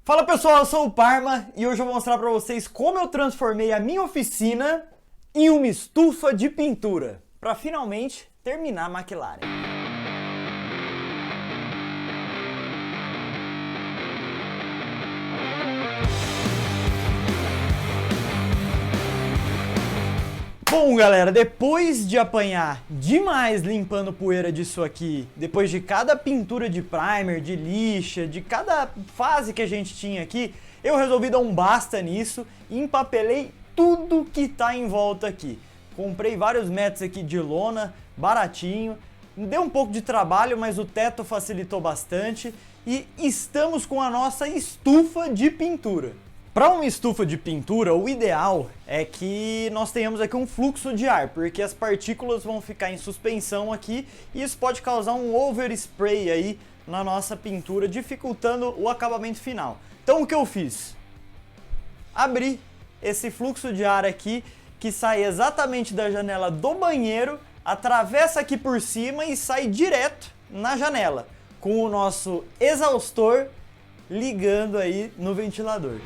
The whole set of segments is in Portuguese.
Fala pessoal, eu sou o Parma e hoje eu vou mostrar para vocês como eu transformei a minha oficina em uma estufa de pintura para finalmente terminar a McLaren. Bom galera, depois de apanhar demais limpando poeira disso aqui, depois de cada pintura de primer, de lixa, de cada fase que a gente tinha aqui, eu resolvi dar um basta nisso e empapelei tudo que tá em volta aqui. Comprei vários metros aqui de lona, baratinho, deu um pouco de trabalho, mas o teto facilitou bastante e estamos com a nossa estufa de pintura. Para uma estufa de pintura, o ideal é que nós tenhamos aqui um fluxo de ar, porque as partículas vão ficar em suspensão aqui e isso pode causar um overspray aí na nossa pintura, dificultando o acabamento final. Então o que eu fiz? Abri esse fluxo de ar aqui, que sai exatamente da janela do banheiro, atravessa aqui por cima e sai direto na janela, com o nosso exaustor ligando aí no ventilador.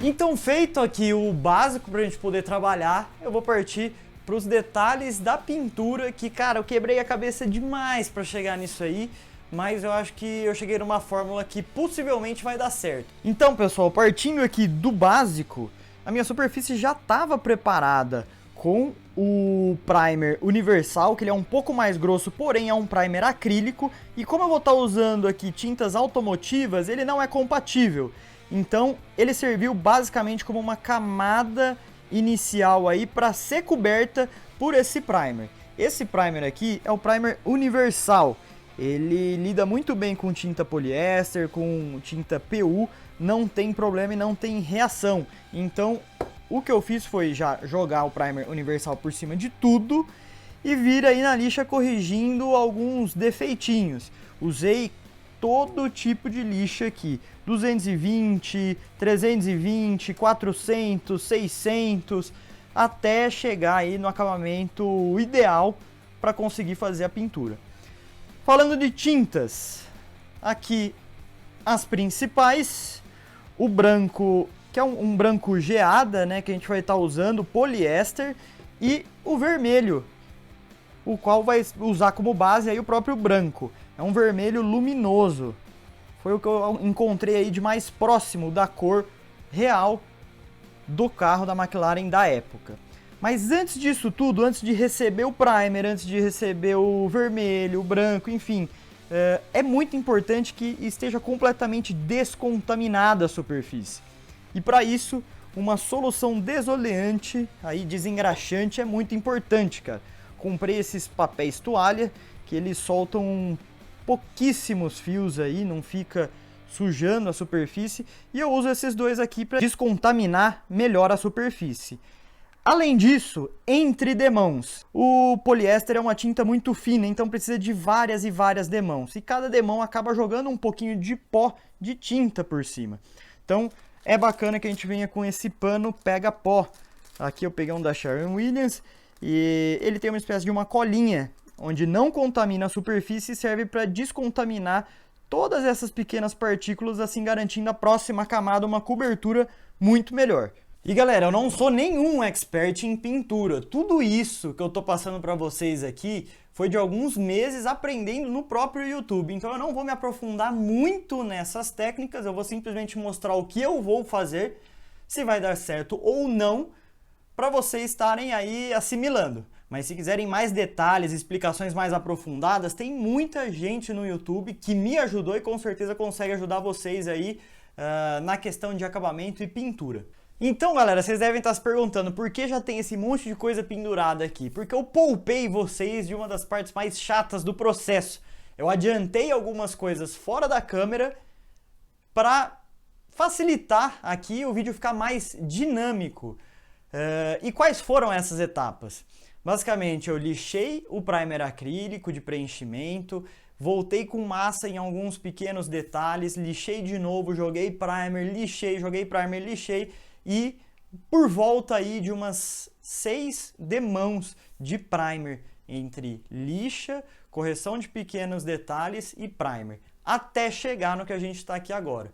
Então, feito aqui o básico para a gente poder trabalhar, eu vou partir para os detalhes da pintura, que, cara, eu quebrei a cabeça demais para chegar nisso aí, mas eu acho que eu cheguei numa fórmula que possivelmente vai dar certo. Então, pessoal, partindo aqui do básico, a minha superfície já estava preparada com o primer universal, que ele é um pouco mais grosso, porém é um primer acrílico, e como eu vou estar usando aqui tintas automotivas, ele não é compatível. Então, ele serviu basicamente como uma camada inicial aí para ser coberta por esse primer. Esse primer aqui é o primer universal. Ele lida muito bem com tinta poliéster, com tinta PU, não tem problema e não tem reação. Então, o que eu fiz foi já jogar o primer universal por cima de tudo e vir aí na lixa corrigindo alguns defeitinhos. Usei todo tipo de lixa aqui, 220, 320, 400, 600, até chegar aí no acabamento ideal para conseguir fazer a pintura. Falando de tintas, aqui as principais, o branco, que é um branco geada, né, que a gente vai estar usando, poliéster, e o vermelho, o qual vai usar como base aí o próprio branco. É um vermelho luminoso. Foi o que eu encontrei aí de mais próximo da cor real do carro da McLaren da época. Mas antes disso tudo, antes de receber o primer, antes de receber o vermelho, o branco, enfim, é muito importante que esteja completamente descontaminada a superfície. E para isso, uma solução desoleante, aí desengraxante, é muito importante, cara. Comprei esses papéis toalha, que eles soltam pouquíssimos fios aí, não fica sujando a superfície, e eu uso esses dois aqui para descontaminar melhor a superfície. Além disso, entre demãos, o poliéster é uma tinta muito fina, então precisa de várias e várias demãos, e cada demão acaba jogando um pouquinho de pó de tinta por cima. Então é bacana que a gente venha com esse pano pega pó. Aqui eu peguei um da Sherwin-Williams, e ele tem uma espécie de uma colinha, onde não contamina a superfície e serve para descontaminar todas essas pequenas partículas, assim garantindo a próxima camada uma cobertura muito melhor. E galera, eu não sou nenhum expert em pintura. Tudo isso que eu tô passando para vocês aqui foi de alguns meses aprendendo no próprio YouTube. Então eu não vou me aprofundar muito nessas técnicas, eu vou simplesmente mostrar o que eu vou fazer, se vai dar certo ou não, para vocês estarem aí assimilando. Mas se quiserem mais detalhes, explicações mais aprofundadas, tem muita gente no YouTube que me ajudou e com certeza consegue ajudar vocês aí na questão de acabamento e pintura. Então, galera, vocês devem estar se perguntando por que já tem esse monte de coisa pendurada aqui? Porque eu poupei vocês de uma das partes mais chatas do processo. Eu adiantei algumas coisas fora da câmera para facilitar aqui o vídeo ficar mais dinâmico. E quais foram essas etapas? Basicamente, eu lixei o primer acrílico de preenchimento, voltei com massa em alguns pequenos detalhes, lixei de novo, joguei primer, lixei, joguei primer, lixei e por volta aí de umas 6 demãos de primer entre lixa, correção de pequenos detalhes e primer, até chegar no que a gente está aqui agora.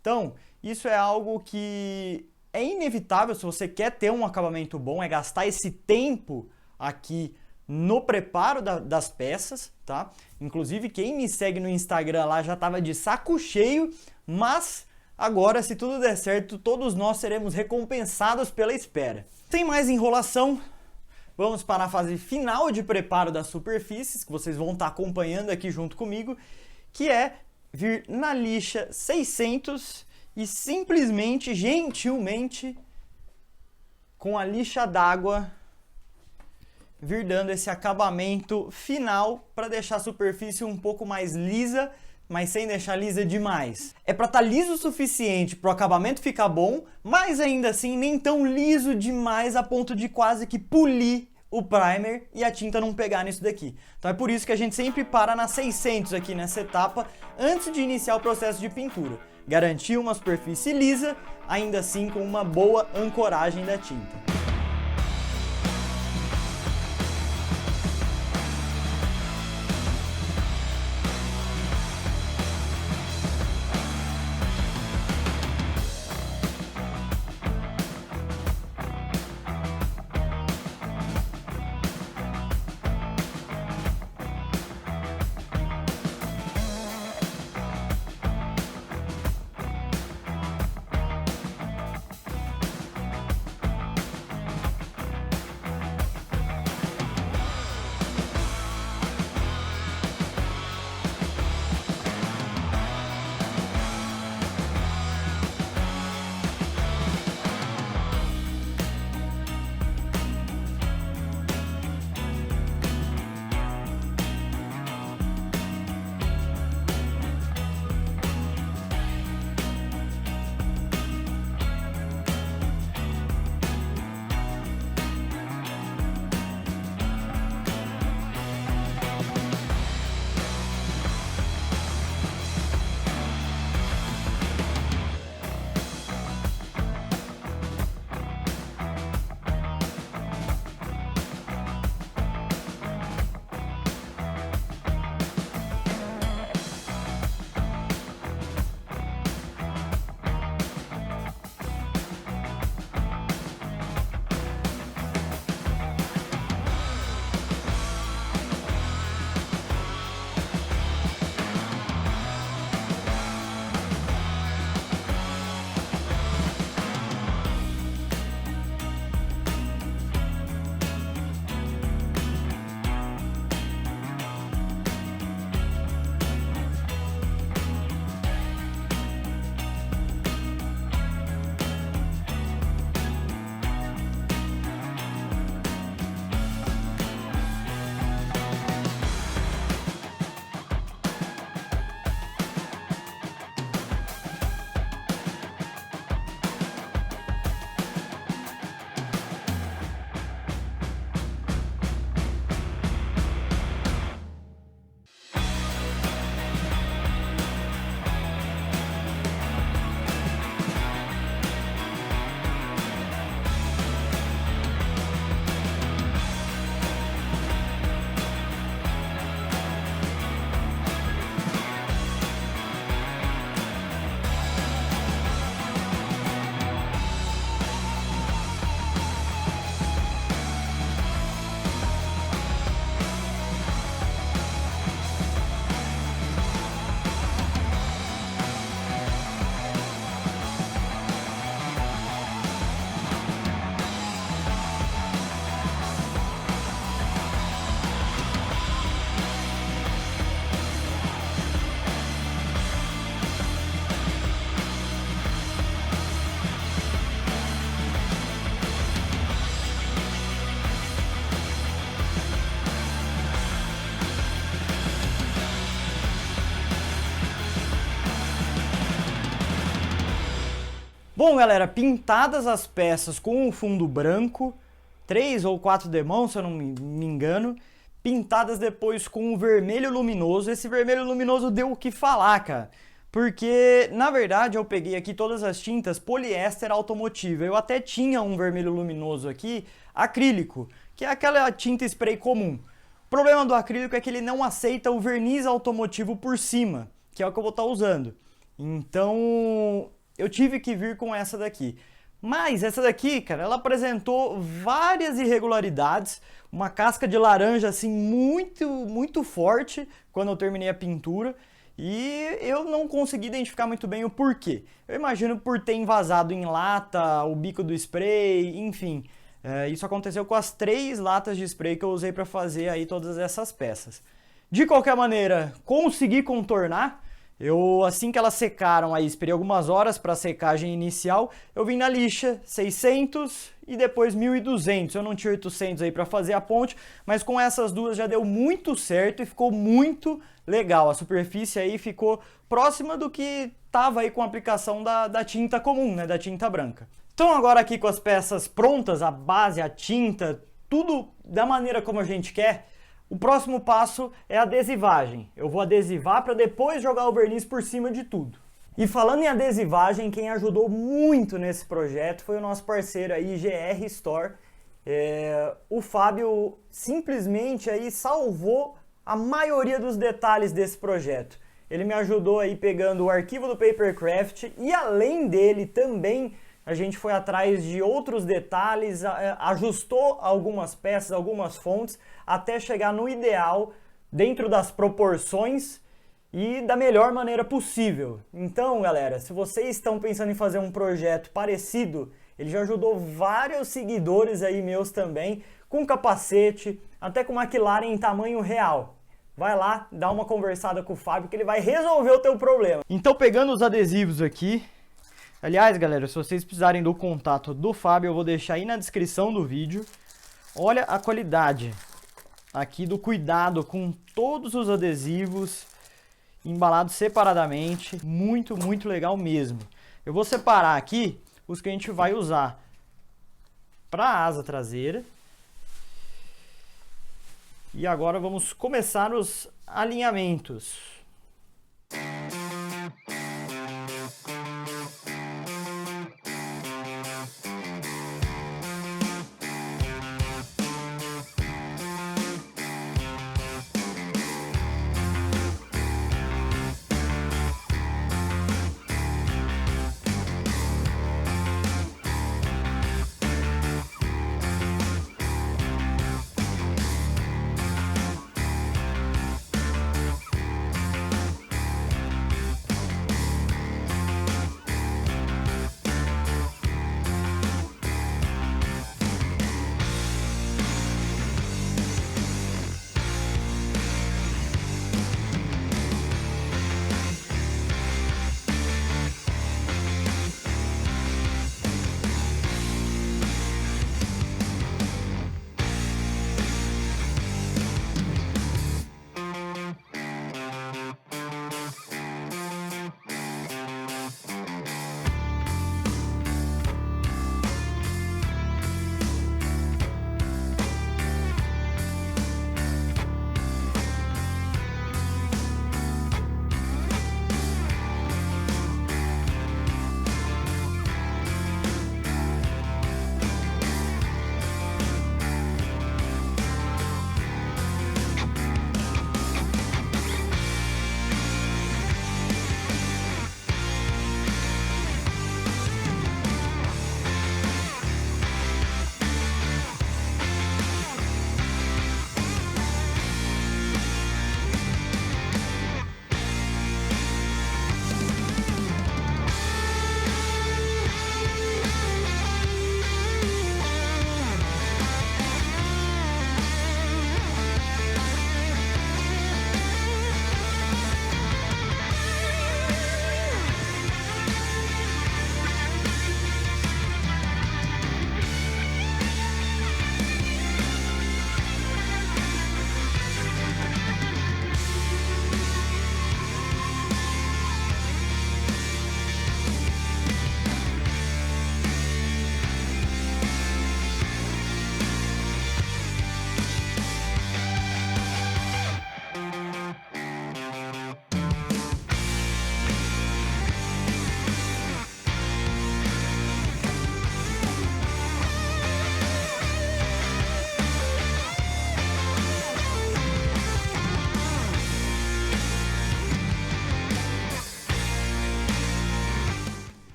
Então, isso é algo que é inevitável se você quer ter um acabamento bom, é gastar esse tempo aqui no preparo das peças, tá? Inclusive, quem me segue no Instagram lá já estava de saco cheio, mas agora, se tudo der certo, todos nós seremos recompensados pela espera. Sem mais enrolação, vamos para a fase final de preparo das superfícies, que vocês vão estar acompanhando aqui junto comigo, que é vir na lixa 600 e simplesmente, gentilmente, com a lixa d'água, vir dando esse acabamento final para deixar a superfície um pouco mais lisa, mas sem deixar lisa demais. É para estar liso o suficiente para o acabamento ficar bom, mas ainda assim nem tão liso demais a ponto de quase que polir o primer e a tinta não pegar nisso daqui. Então é por isso que a gente sempre para na 600 aqui nessa etapa antes de iniciar o processo de pintura. Garantir uma superfície lisa, ainda assim com uma boa ancoragem da tinta. Bom, galera, pintadas as peças com o fundo branco, 3 ou 4 demãos, se eu não me engano, pintadas depois com o vermelho luminoso. Esse vermelho luminoso deu o que falar, cara. porque na verdade eu peguei aqui todas as tintas poliéster automotivo. Eu até tinha um vermelho luminoso aqui, acrílico, que é aquela tinta spray comum. O problema do acrílico é que ele não aceita o verniz automotivo por cima, que é o que eu vou estar usando. Então eu tive que vir com essa daqui. Mas essa daqui, cara, ela apresentou várias irregularidades, uma casca de laranja assim muito forte quando eu terminei a pintura. E eu não consegui identificar muito bem o porquê. Eu imagino por ter envasado em lata, o bico do spray, enfim. Isso aconteceu com as 3 latas de spray que eu usei para fazer aí todas essas peças. De qualquer maneira, consegui contornar. Assim que elas secaram, aí esperei algumas horas para a secagem inicial, eu vim na lixa 600 e depois 1200. Eu não tinha 800 aí para fazer a ponte, mas com essas duas já deu muito certo e ficou muito legal. A superfície aí ficou próxima do que estava aí com a aplicação da tinta comum, né, da tinta branca. Então agora aqui com as peças prontas, a base, a tinta, tudo da maneira como a gente quer, o próximo passo é a adesivagem. Eu vou adesivar para depois jogar o verniz por cima de tudo. E falando em adesivagem, quem ajudou muito nesse projeto foi o nosso parceiro aí, GR Store. O Fábio simplesmente aí salvou a maioria dos detalhes desse projeto. Ele me ajudou aí pegando o arquivo do Papercraft e além dele também a gente foi atrás de outros detalhes, ajustou algumas peças, algumas fontes, até chegar no ideal, dentro das proporções e da melhor maneira possível. Então, galera, se vocês estão pensando em fazer um projeto parecido, ele já ajudou vários seguidores aí meus também, com capacete, até com McLaren em tamanho real. Vai lá, dá uma conversada com o Fábio que ele vai resolver o teu problema. Então, pegando os adesivos aqui, aliás, galera, se vocês precisarem do contato do Fábio, eu vou deixar aí na descrição do vídeo. Olha a qualidade aqui do cuidado com todos os adesivos embalados separadamente. Muito legal mesmo. Eu vou separar aqui os que a gente vai usar para a asa traseira. E agora vamos começar os alinhamentos.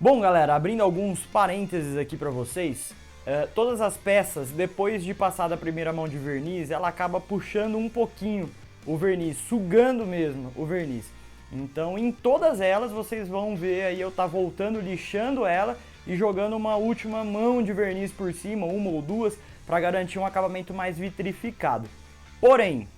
Bom, galera, abrindo alguns parênteses aqui para vocês, todas as peças, depois de passar da primeira mão de verniz, ela acaba puxando um pouquinho o verniz, sugando mesmo o verniz. Então, em todas elas, vocês vão ver aí eu tá voltando, lixando ela e jogando uma última mão de verniz por cima, uma ou duas, para garantir um acabamento mais vitrificado. Porém,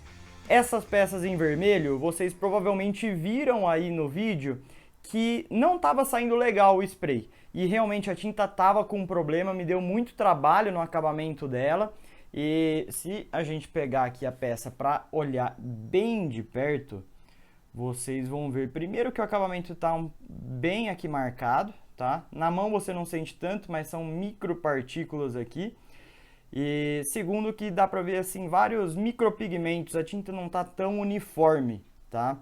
essas peças em vermelho, vocês provavelmente viram aí no vídeo que não estava saindo legal o spray. E realmente a tinta estava com um problema, me deu muito trabalho no acabamento dela. E se a gente pegar aqui a peça para olhar bem de perto, vocês vão ver primeiro que o acabamento está bem aqui marcado, tá? Na mão você não sente tanto, mas são micropartículas aqui. E segundo que dá para ver assim vários micropigmentos, a tinta não está tão uniforme, tá?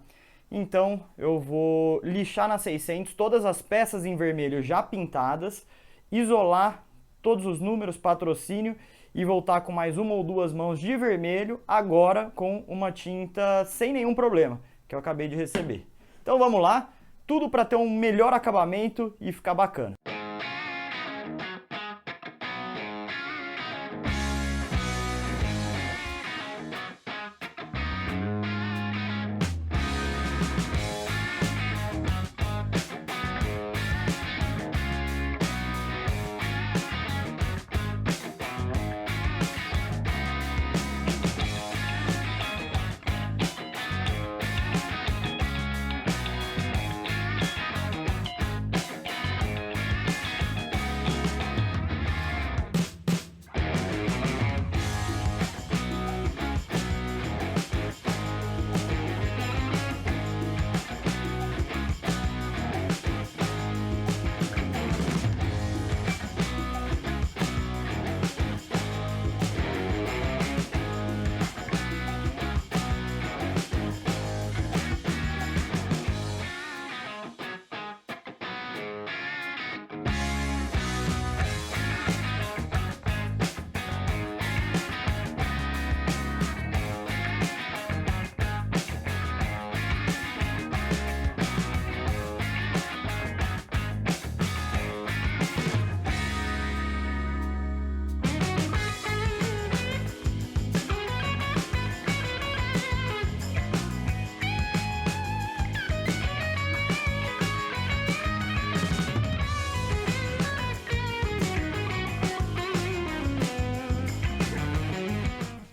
Então eu vou lixar na 600 todas as peças em vermelho já pintadas, isolar todos os números, patrocínio e voltar com mais uma ou duas mãos de vermelho, agora com uma tinta sem nenhum problema, que eu acabei de receber. Então vamos lá, tudo para ter um melhor acabamento e ficar bacana.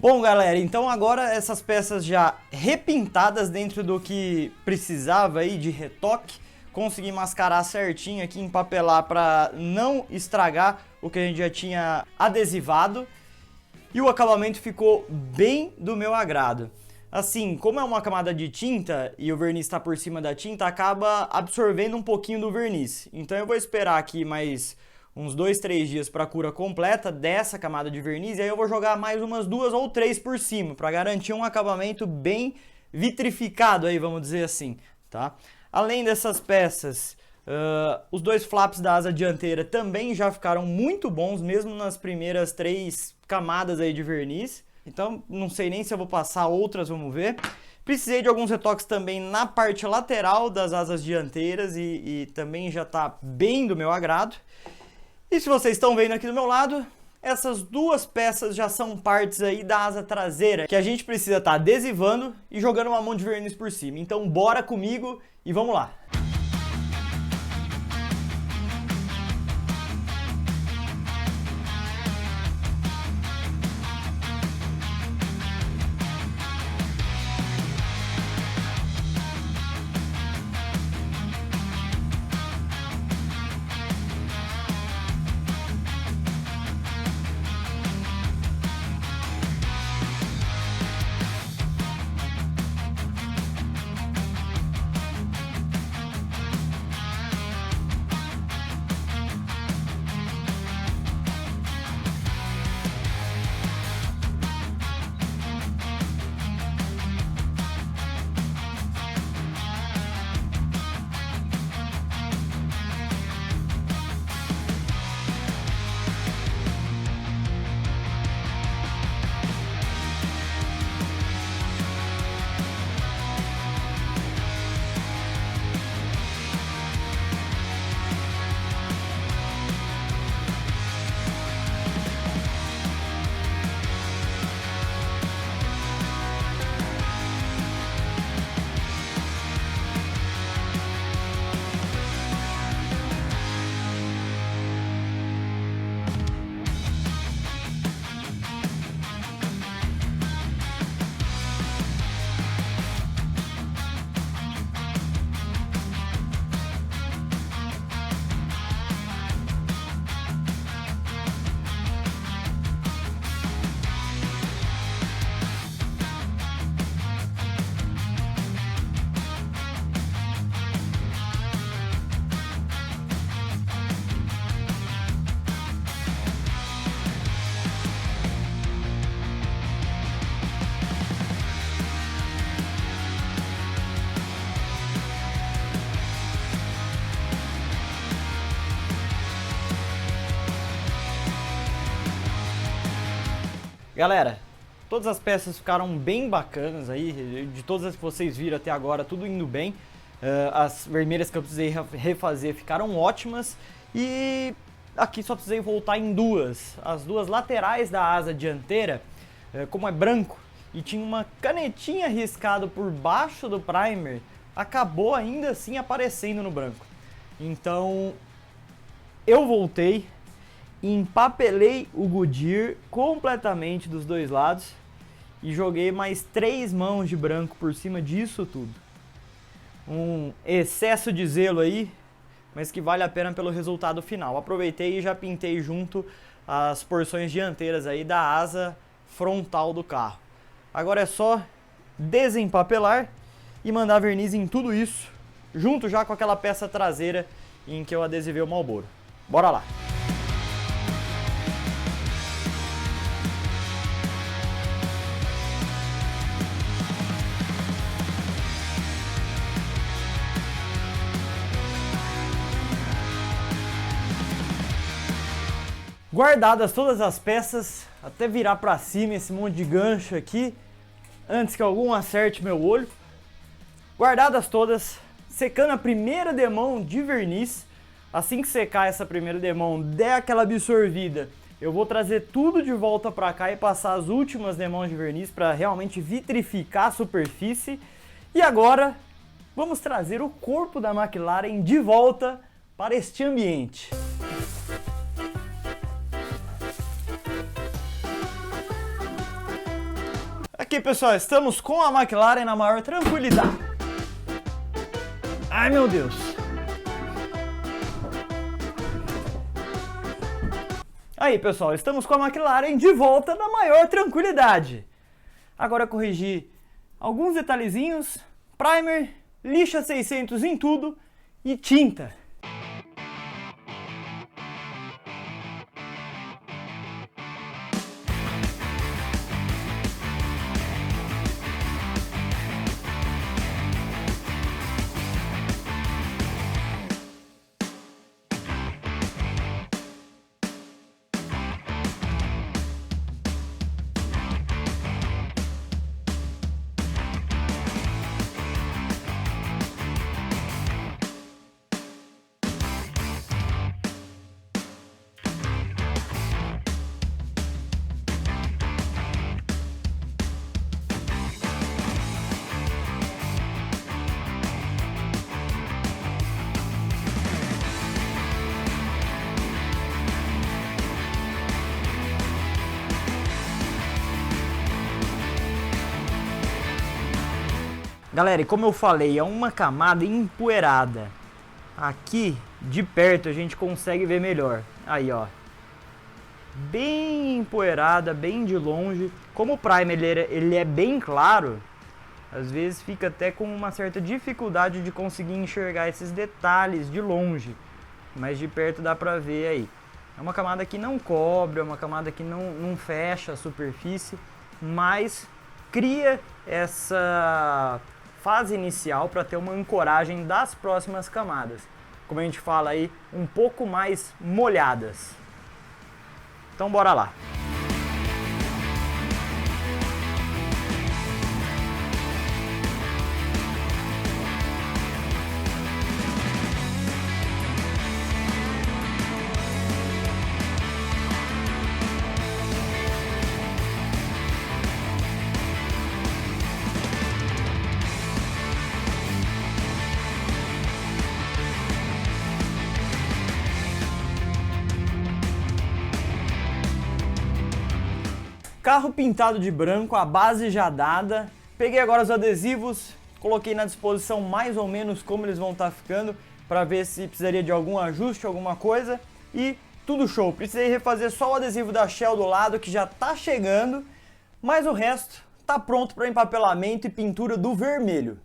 Bom, galera, então agora essas peças já repintadas dentro do que precisava aí de retoque, consegui mascarar certinho aqui, empapelar para não estragar o que a gente já tinha adesivado e o acabamento ficou bem do meu agrado. Assim, como é uma camada de tinta e o verniz está por cima da tinta, acaba absorvendo um pouquinho do verniz. Então eu vou esperar aqui mais uns 2, 3 dias para a cura completa dessa camada de verniz e aí eu vou jogar mais umas 2 ou 3 por cima para garantir um acabamento bem vitrificado aí, vamos dizer assim, tá? Além dessas peças, os 2 flaps da asa dianteira também já ficaram muito bons, mesmo nas primeiras 3 camadas aí de verniz. Então não sei nem se eu vou passar outras, vamos ver. Precisei de alguns retoques também na parte lateral das asas dianteiras e também já está bem do meu agrado. E se vocês estão vendo aqui do meu lado, essas 2 peças já são partes aí da asa traseira que a gente precisa estar adesivando e jogando uma mão de verniz por cima. Então bora comigo e vamos lá! Galera, todas as peças ficaram bem bacanas aí, de todas as que vocês viram até agora, tudo indo bem. As vermelhas que eu precisei refazer ficaram ótimas e aqui só precisei voltar em duas. As duas laterais da asa dianteira, como é branco e tinha uma canetinha riscada por baixo do primer, acabou ainda assim aparecendo no branco. Então eu voltei, empapelei o Goodyear completamente dos dois lados e joguei mais 3 mãos de branco por cima disso tudo. Um excesso de zelo aí, mas que vale a pena pelo resultado final. Aproveitei e já pintei junto as porções dianteiras aí da asa frontal do carro. Agora é só desempapelar e mandar verniz em tudo isso, junto já com aquela peça traseira em que eu adesivei o Marlboro. Bora lá! Guardadas todas as peças, até virar pra cima esse monte de gancho aqui, antes que algum acerte meu olho. Guardadas todas, secando a primeira demão de verniz. Assim que secar essa primeira demão, der aquela absorvida, eu vou trazer tudo de volta pra cá e passar as últimas demãos de verniz para realmente vitrificar a superfície. E agora, vamos trazer o corpo da McLaren de volta para este ambiente. Aqui, pessoal, estamos com a McLaren na maior tranquilidade. Ai, meu Deus. Aí, pessoal, estamos com a McLaren de volta na maior tranquilidade. Agora corrigir alguns detalhezinhos, primer, lixa 600 em tudo e tinta. Galera, e como eu falei, é uma camada empoeirada. Aqui, de perto, a gente consegue ver melhor. Aí, ó. Bem empoeirada, bem de longe. Como o primer ele é bem claro, às vezes fica até com uma certa dificuldade de conseguir enxergar esses detalhes de longe. Mas de perto dá pra ver aí. É uma camada que não cobre, é uma camada que não fecha a superfície, mas cria essa fase inicial para ter uma ancoragem das próximas camadas. Como a gente fala aí, um pouco mais molhadas. Então bora lá. Carro pintado de branco, a base já dada. Peguei agora os adesivos, coloquei na disposição mais ou menos como eles vão estar ficando, para ver se precisaria de algum ajuste, alguma coisa. E tudo show. Precisei refazer só o adesivo da Shell do lado, que já está chegando, mas o resto está pronto para empapelamento e pintura do vermelho.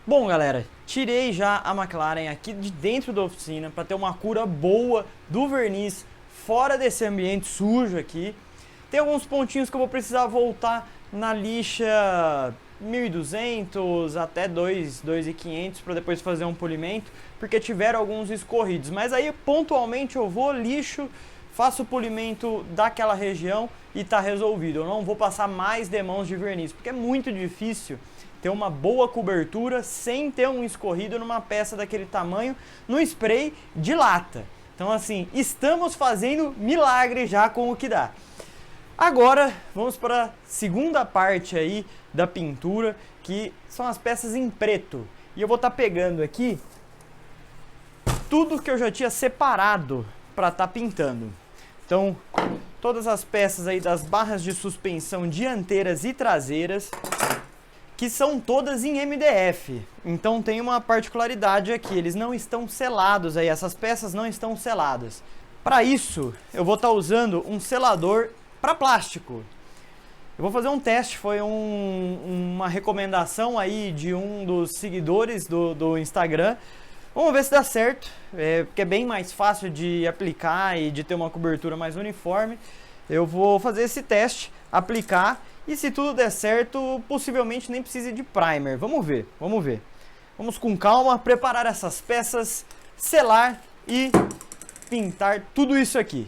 Bom, galera, tirei já a McLaren aqui de dentro da oficina para ter uma cura boa do verniz fora desse ambiente sujo aqui. Tem alguns pontinhos que eu vou precisar voltar na lixa 1200 até 2.500 para depois fazer um polimento, porque tiveram alguns escorridos. Mas aí pontualmente eu vou, lixo, faço o polimento daquela região e tá resolvido. Eu não vou passar mais demãos de verniz, porque é muito difícil ter uma boa cobertura sem ter um escorrido numa peça daquele tamanho no spray de lata. Então assim, estamos fazendo milagre já com o que dá. Agora vamos para a segunda parte aí da pintura, que são as peças em preto. E eu vou estar pegando aqui tudo que eu já tinha separado para estar pintando. Então, todas as peças aí das barras de suspensão dianteiras e traseiras, que são todas em MDF. Então tem uma particularidade aqui, eles não estão selados aí, essas peças não estão seladas. Para isso, eu vou estar usando um selador para plástico. Eu vou fazer um teste, foi uma recomendação aí de um dos seguidores do Instagram. Vamos ver se dá certo, porque é bem mais fácil de aplicar e de ter uma cobertura mais uniforme. Eu vou fazer esse teste, aplicar, e se tudo der certo, possivelmente nem precise de primer. Vamos ver, vamos ver. Vamos com calma, preparar essas peças, selar e pintar tudo isso aqui.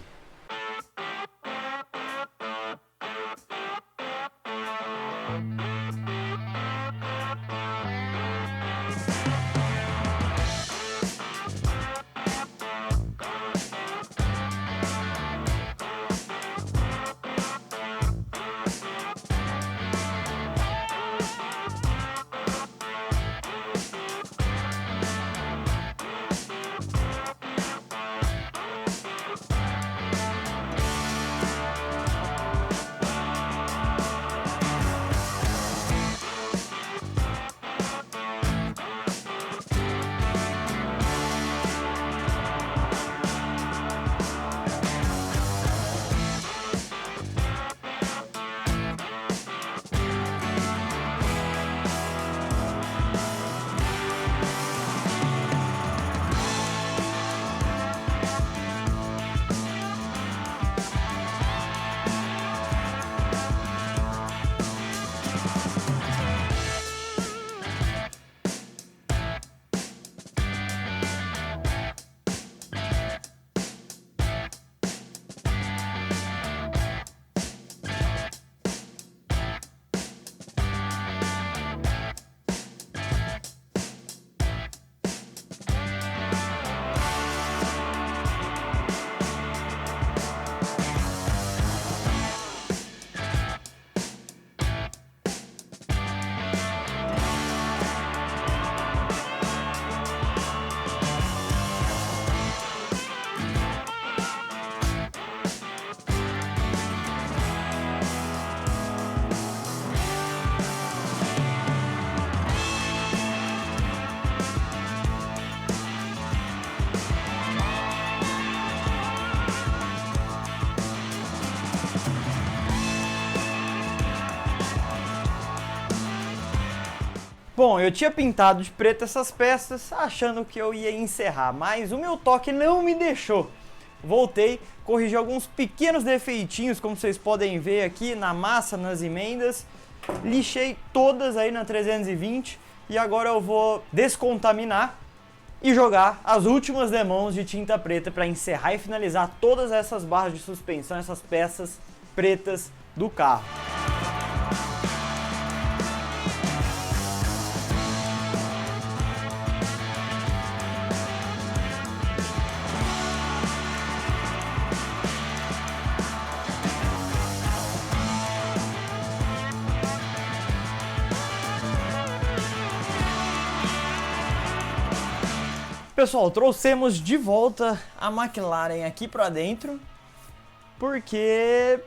Bom, eu tinha pintado de preto essas peças achando que eu ia encerrar, mas o meu toque não me deixou. Voltei, corrigi alguns pequenos defeitinhos, como vocês podem ver aqui na massa, nas emendas. Lixei todas aí na 320 e agora eu vou descontaminar e jogar as últimas demãos de tinta preta para encerrar e finalizar todas essas barras de suspensão, essas peças pretas do carro. Pessoal, trouxemos de volta a McLaren aqui para dentro, porque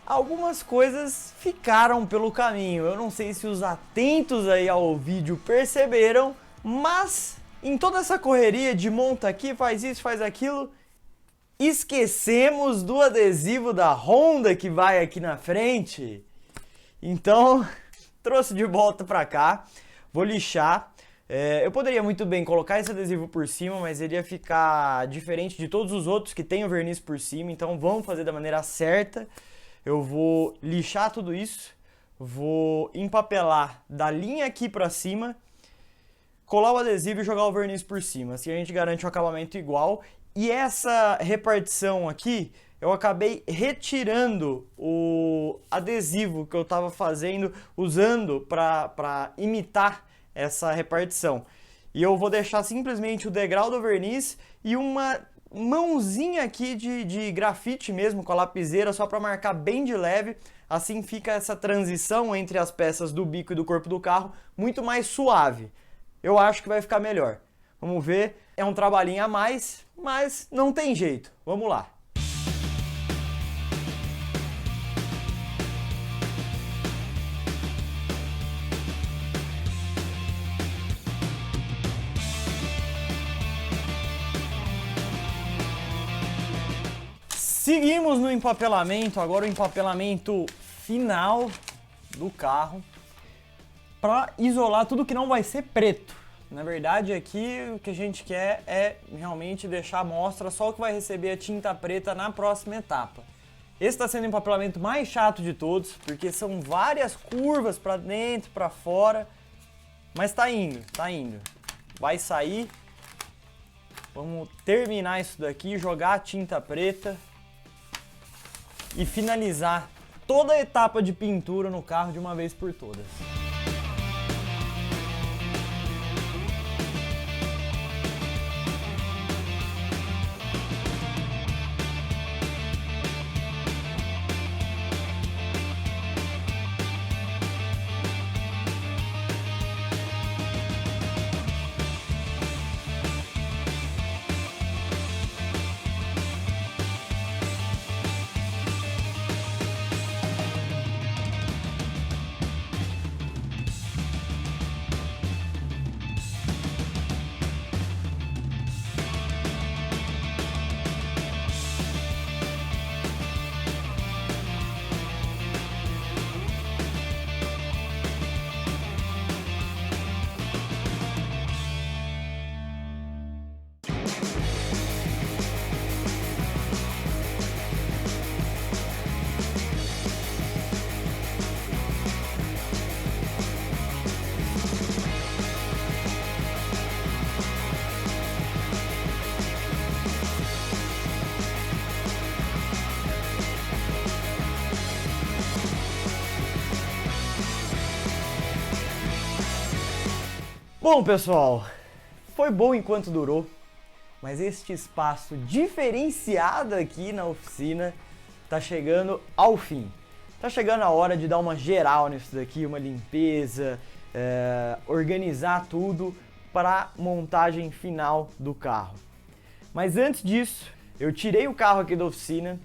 algumas coisas ficaram pelo caminho. Eu não sei se os atentos aí ao vídeo perceberam, mas em toda essa correria de monta aqui, faz isso, faz aquilo, esquecemos do adesivo da Honda que vai aqui na frente. Então, trouxe de volta para cá, vou lixar. Eu poderia muito bem colocar esse adesivo por cima, mas ele ia ficar diferente de todos os outros que tem o verniz por cima, então vamos fazer da maneira certa. Eu vou lixar tudo isso, vou empapelar da linha aqui pra cima, colar o adesivo e jogar o verniz por cima, assim a gente garante um acabamento igual. E essa repartição aqui, eu acabei retirando o adesivo que eu estava fazendo, usando para imitar essa repartição. E eu vou deixar simplesmente o degrau do verniz e uma mãozinha aqui de grafite mesmo, com a lapiseira, só para marcar bem de leve. Assim fica essa transição entre as peças do bico e do corpo do carro muito mais suave. Eu acho que vai ficar melhor. Vamos ver, é um trabalhinho a mais, mas não tem jeito. Vamos lá. Seguimos no empapelamento, agora o empapelamento final do carro, para isolar tudo que não vai ser preto. Na verdade, aqui o que a gente quer é realmente deixar à mostra só o que vai receber a tinta preta na próxima etapa. Esse está sendo o empapelamento mais chato de todos, porque são várias curvas para dentro, para fora, mas tá indo. Vai sair. Vamos terminar isso daqui, jogar a tinta preta e finalizar toda a etapa de pintura no carro de uma vez por todas. Bom, pessoal, foi bom enquanto durou, mas este espaço diferenciado aqui na oficina tá chegando ao fim. Tá chegando a hora de dar uma geral nisso daqui, uma limpeza, organizar tudo para montagem final do carro. Mas antes disso, eu tirei o carro aqui da oficina,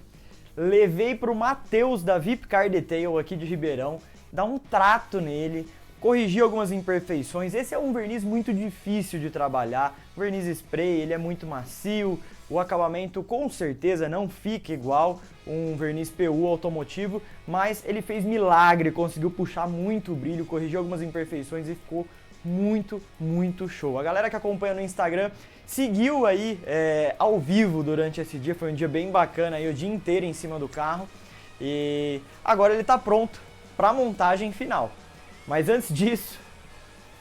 levei para o Matheus da VIP Car Detail aqui de Ribeirão, dar um trato nele, corrigir algumas imperfeições. Esse é um verniz muito difícil de trabalhar, verniz spray, ele é muito macio, o acabamento com certeza não fica igual um verniz PU automotivo, mas ele fez milagre, conseguiu puxar muito o brilho, corrigir algumas imperfeições e ficou muito show. A galera que acompanha no Instagram seguiu aí ao vivo durante esse dia, foi um dia bem bacana aí, o dia inteiro em cima do carro, e agora ele tá pronto para a montagem final. Mas antes disso,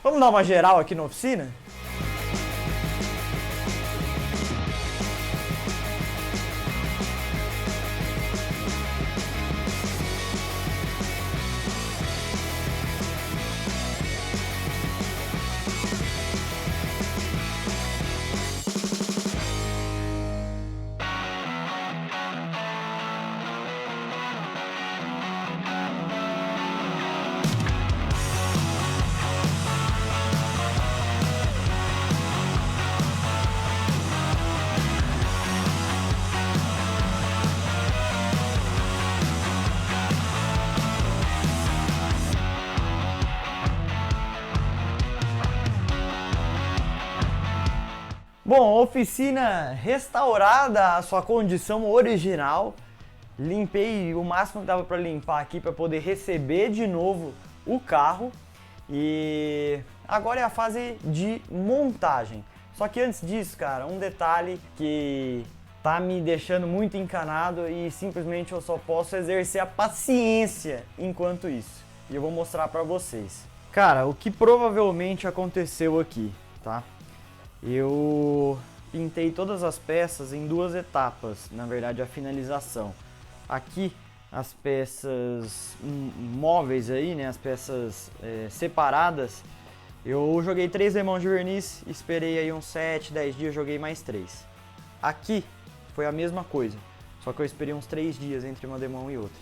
vamos dar uma geral aqui na oficina? Bom, oficina restaurada à sua condição original. Limpei o máximo que dava para limpar aqui para poder receber de novo o carro. E Agora é a fase de montagem. Só que antes disso, cara, um detalhe que tá me deixando muito encanado e simplesmente eu só posso exercer a paciência enquanto isso. E eu vou mostrar pra vocês. Cara, o que provavelmente aconteceu aqui, tá? Eu pintei todas as peças em duas etapas, na verdade a finalização. Aqui as peças móveis aí, né, as peças separadas, eu joguei 3 demãos de verniz, esperei aí uns 7, 10 dias, joguei mais 3. Aqui foi a mesma coisa, só que eu esperei uns 3 dias entre uma demão e outra.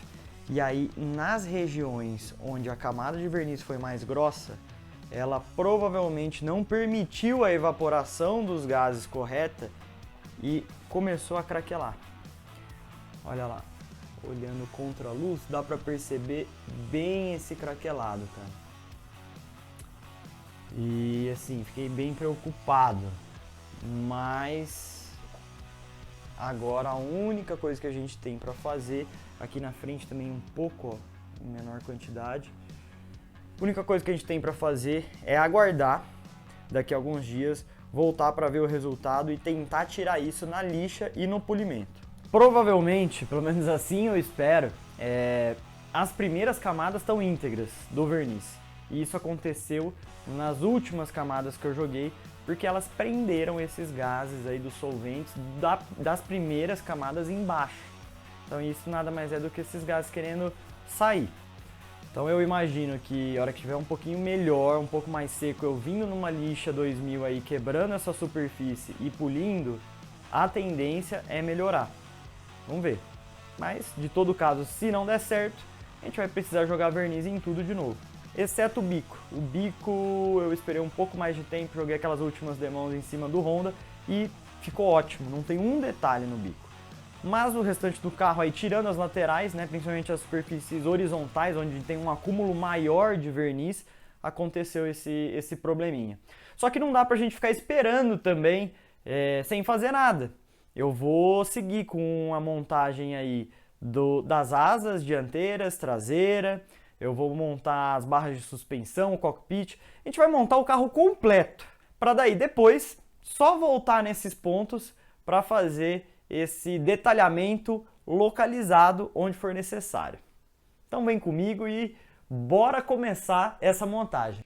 E aí nas regiões onde a camada de verniz foi mais grossa, ela provavelmente não permitiu a evaporação dos gases correta e começou a craquelar. Olha lá, olhando contra a luz, dá pra perceber bem esse craquelado, cara. E assim, fiquei bem preocupado, mas agora a única coisa que a gente tem pra fazer, aqui na frente também um pouco, ó, em menor quantidade, a única coisa que a gente tem para fazer é aguardar daqui a alguns dias, voltar para ver o resultado e tentar tirar isso na lixa e no polimento. Provavelmente, pelo menos assim eu espero, as primeiras camadas estão íntegras do verniz. E isso aconteceu nas últimas camadas que eu joguei, porque elas prenderam esses gases aí dos solventes das primeiras camadas embaixo. Então isso nada mais é do que esses gases querendo sair. Então eu imagino que a hora que tiver um pouquinho melhor, um pouco mais seco, eu vindo numa lixa 2000 aí, quebrando essa superfície e polindo, a tendência é melhorar. Vamos ver. Mas, de todo caso, se não der certo, a gente vai precisar jogar verniz em tudo de novo. Exceto o bico. O bico eu esperei um pouco mais de tempo, joguei aquelas últimas demãos em cima do Honda e ficou ótimo, não tem um detalhe no bico. Mas o restante do carro aí, tirando as laterais, né, principalmente as superfícies horizontais, onde tem um acúmulo maior de verniz, aconteceu esse probleminha. Só que não dá pra gente ficar esperando também, sem fazer nada. Eu vou seguir com a montagem aí das asas dianteiras, traseira, eu vou montar as barras de suspensão, o cockpit, a gente vai montar o carro completo, para daí depois só voltar nesses pontos para fazer esse detalhamento localizado onde for necessário. Então vem comigo e bora começar essa montagem.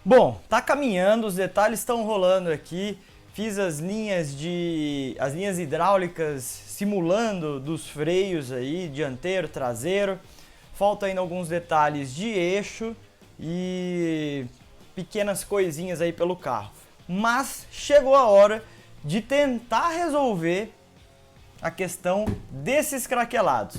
Bom, tá caminhando, os detalhes estão rolando aqui. Fiz as linhas hidráulicas simulando dos freios aí, dianteiro, traseiro. Falta ainda alguns detalhes de eixo e pequenas coisinhas aí pelo carro. Mas chegou a hora de tentar resolver a questão desses craquelados.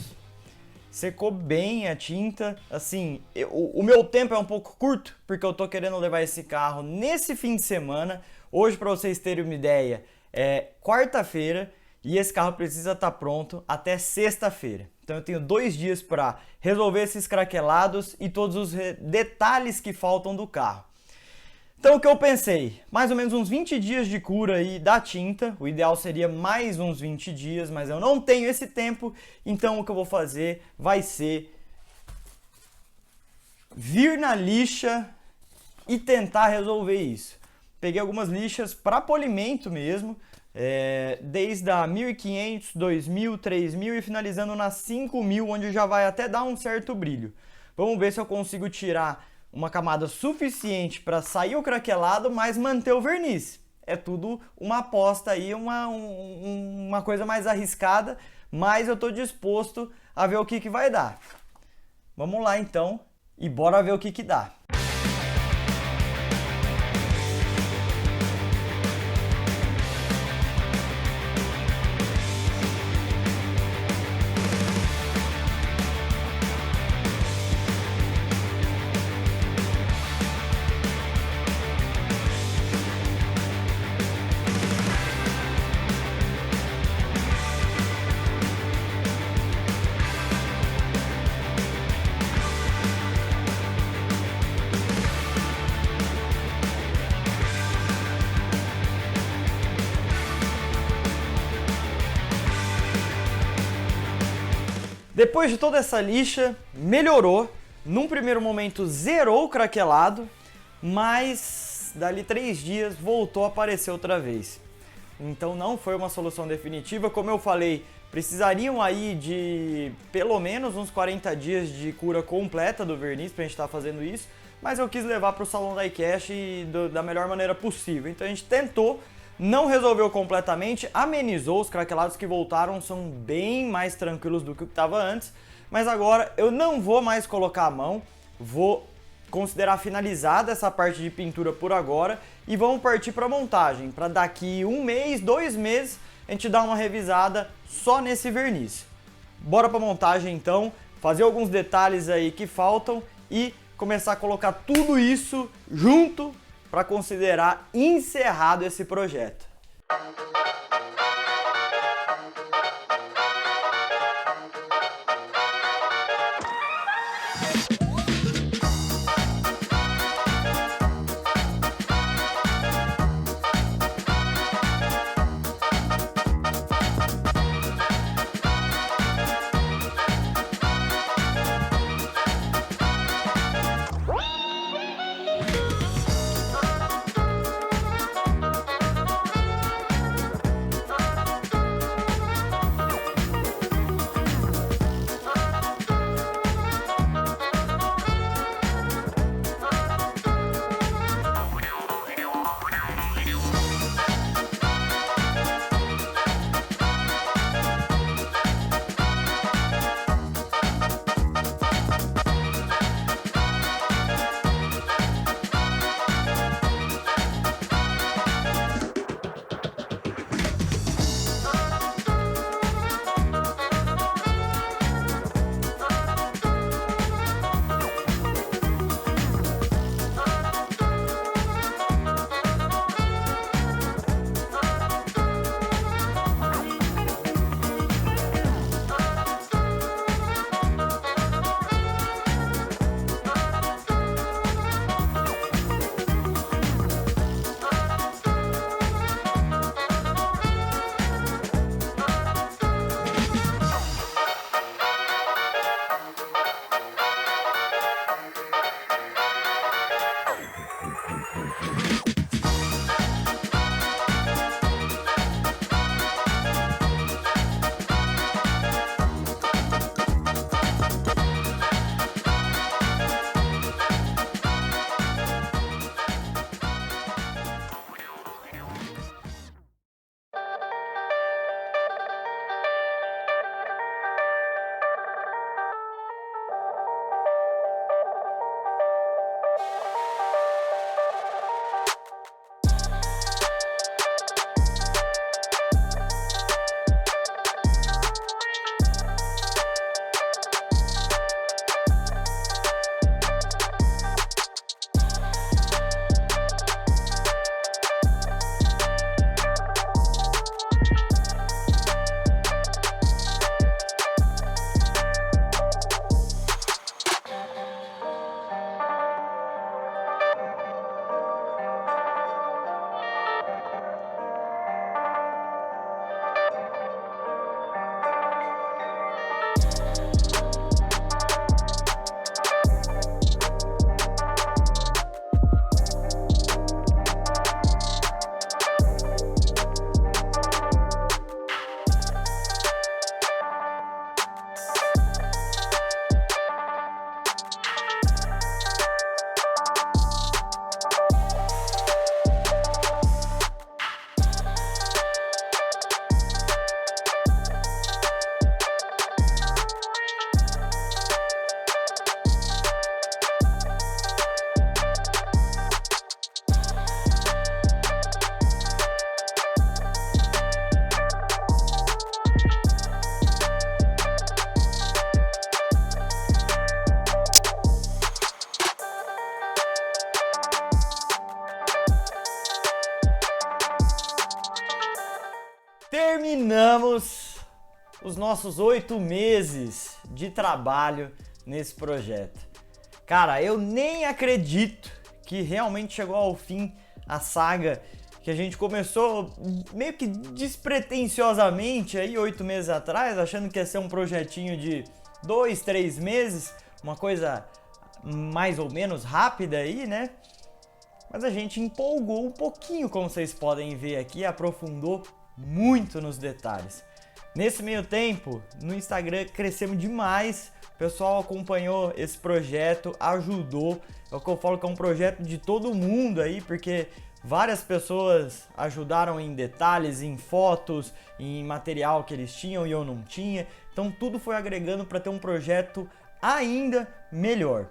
Secou bem a tinta, assim, o meu tempo é um pouco curto, porque eu tô querendo levar esse carro nesse fim de semana. Hoje, para vocês terem uma ideia, é quarta-feira e esse carro precisa estar pronto até sexta-feira. Então eu tenho 2 dias para resolver esses craquelados e todos os detalhes que faltam do carro. Então o que eu pensei? Mais ou menos uns 20 dias de cura aí da tinta. O ideal seria mais uns 20 dias, mas eu não tenho esse tempo. Então o que eu vou fazer vai ser vir na lixa e tentar resolver isso. Peguei algumas lixas para polimento mesmo, desde a 1500, 2000, 3000 e finalizando na 5000, onde já vai até dar um certo brilho. Vamos ver se eu consigo tirar uma camada suficiente para sair o craquelado, mas manter o verniz. É tudo uma aposta aí, uma coisa mais arriscada, mas eu estou disposto a ver o que vai dar. Vamos lá então e bora ver o que dá. Depois de toda essa lixa, melhorou. Num primeiro momento zerou o craquelado, mas dali 3 dias voltou a aparecer outra vez. Então não foi uma solução definitiva. Como eu falei, precisariam aí de pelo menos uns 40 dias de cura completa do verniz pra gente estar fazendo isso. Mas eu quis levar para o salão da iCash da melhor maneira possível. Então a gente tentou. Não resolveu completamente, amenizou, os craquelados que voltaram são bem mais tranquilos do que o que estava antes, mas agora eu não vou mais colocar a mão, vou considerar finalizada essa parte de pintura por agora e vamos partir para a montagem, para daqui 1 mês, 2 meses, a gente dar uma revisada só nesse verniz. Bora para a montagem então, fazer alguns detalhes aí que faltam e começar a colocar tudo isso junto para considerar encerrado esse projeto. terminamos os nossos 8 meses de trabalho nesse projeto. Cara, eu nem acredito que realmente chegou ao fim a saga que a gente começou meio que despretensiosamente aí 8 meses atrás, achando que ia ser um projetinho de 2, 3 meses, uma coisa mais ou menos rápida aí, né? Mas a gente empolgou um pouquinho, como vocês podem ver aqui, aprofundou muito nos detalhes. Nesse meio tempo, no Instagram crescemos demais, o pessoal acompanhou esse projeto, ajudou. É o que eu falo que é um projeto de todo mundo aí, porque várias pessoas ajudaram em detalhes, em fotos, em material que eles tinham e eu não tinha. Então tudo foi agregando para ter um projeto ainda melhor.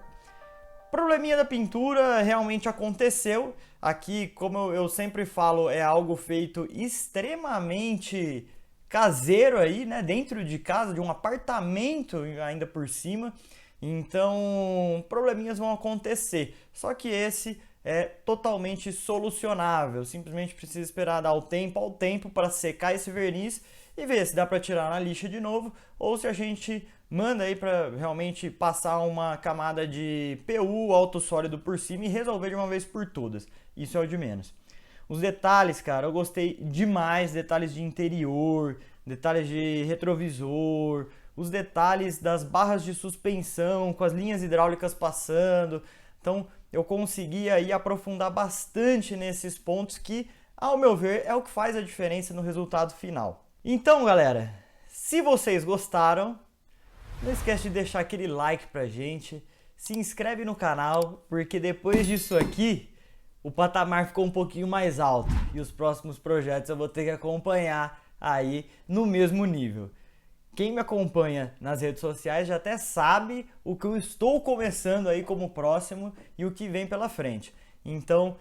Probleminha da pintura realmente aconteceu. Aqui, como eu sempre falo, é algo feito extremamente caseiro aí, né? Dentro de casa, de um apartamento ainda por cima. Então, probleminhas vão acontecer. Só que esse é totalmente solucionável. Simplesmente precisa esperar dar o tempo ao tempo para secar esse verniz e ver se dá para tirar na lixa de novo ou se a gente manda aí para realmente passar uma camada de PU alto sólido por cima e resolver de uma vez por todas. Isso é o de menos. Os detalhes, cara, eu gostei demais, detalhes de interior, detalhes de retrovisor, os detalhes das barras de suspensão com as linhas hidráulicas passando. Então, eu consegui aí aprofundar bastante nesses pontos que, ao meu ver, é o que faz a diferença no resultado final. Então, galera, se vocês gostaram, não esquece de deixar aquele like pra gente, se inscreve no canal, porque depois disso aqui, o patamar ficou um pouquinho mais alto e os próximos projetos eu vou ter que acompanhar aí no mesmo nível. Quem me acompanha nas redes sociais já até sabe o que eu estou começando aí como próximo e o que vem pela frente. Então,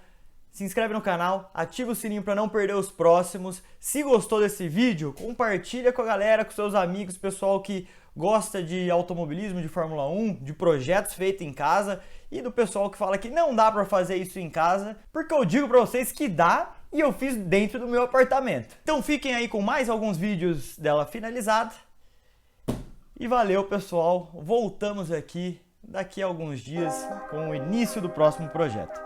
se inscreve no canal, ativa o sininho para não perder os próximos. Se gostou desse vídeo, compartilha com a galera, com seus amigos, pessoal que gosta de automobilismo, de Fórmula 1, de projetos feitos em casa e do pessoal que fala que não dá para fazer isso em casa, porque eu digo para vocês que dá e eu fiz dentro do meu apartamento. Então fiquem aí com mais alguns vídeos dela finalizada. E valeu, pessoal. Voltamos aqui daqui a alguns dias com o início do próximo projeto.